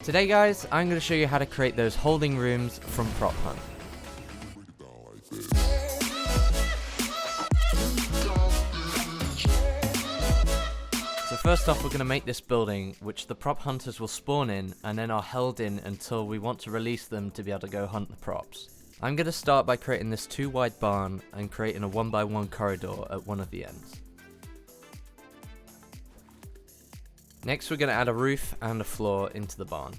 Today guys, I'm going to show you how to create those holding rooms from Prop Hunt. So first off, we're going to make this building which the prop hunters will spawn in and then are held in until we want to release them to be able to go hunt the props. I'm going to start by creating this 2 wide barn and creating a 1x1 corridor at one of the ends. Next we're going to add a roof and a floor into the barn.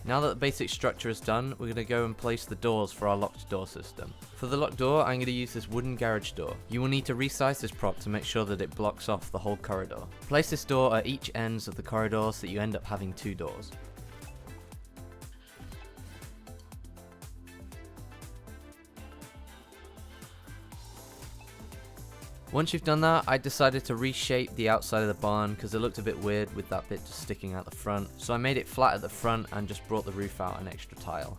Now that the basic structure is done, we're going to go and place the doors for our locked door system. For the locked door, I'm going to use this wooden garage door. You will need to resize this prop to make sure that it blocks off the whole corridor. Place this door at each ends of the corridor so that you end up having 2 doors. Once you've done that, I decided to reshape the outside of the barn because it looked a bit weird with that bit just sticking out the front. So I made it flat at the front and just brought the roof out an extra tile.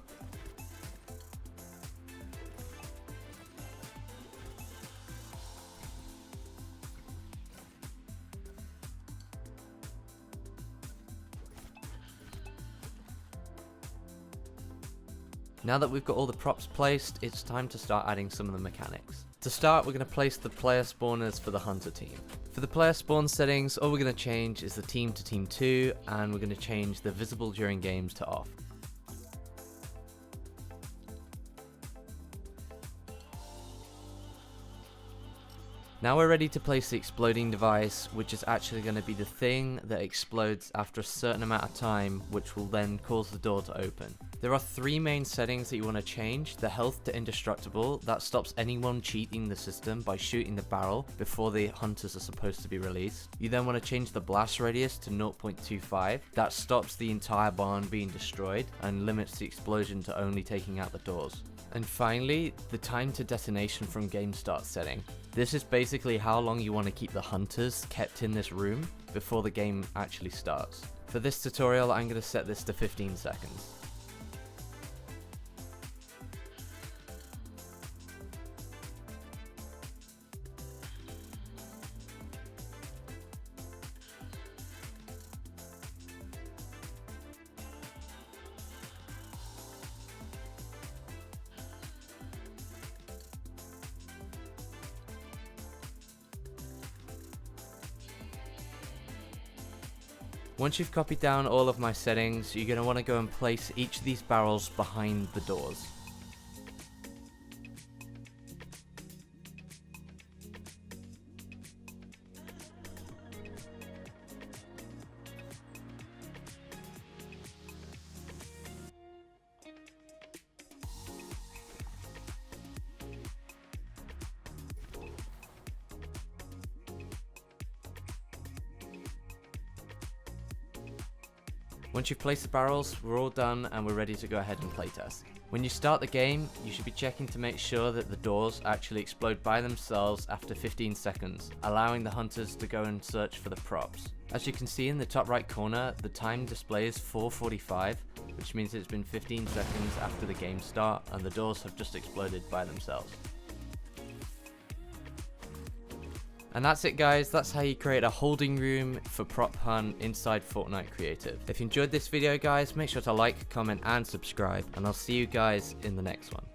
Now that we've got all the props placed, it's time to start adding some of the mechanics. To start, we're going to place the player spawners for the hunter team. For the player spawn settings, all we're going to change is the team to team 2, and we're going to change the visible during games to off. Now we're ready to place the exploding device, which is actually going to be the thing that explodes after a certain amount of time, which will then cause the door to open. There are 3 main settings that you want to change. The health to indestructible, that stops anyone cheating the system by shooting the barrel before the hunters are supposed to be released. You then want to change the blast radius to 0.25, that stops the entire barn being destroyed and limits the explosion to only taking out the doors. And finally, the time to detonation from game start setting. This is basically how long you want to keep the hunters kept in this room before the game actually starts. For this tutorial, I'm going to set this to 15 seconds. Once you've copied down all of my settings, you're going to want to go and place each of these barrels behind the doors. Once you've placed the barrels, we're all done and we're ready to go ahead and playtest. When you start the game, you should be checking to make sure that the doors actually explode by themselves after 15 seconds, allowing the hunters to go and search for the props. As you can see in the top right corner, the time display is 4:45, which means it's been 15 seconds after the game start and the doors have just exploded by themselves. And that's it guys, that's how you create a holding room for Prop Hunt inside Fortnite Creative. If you enjoyed this video guys, make sure to like, comment and subscribe, and I'll see you guys in the next one.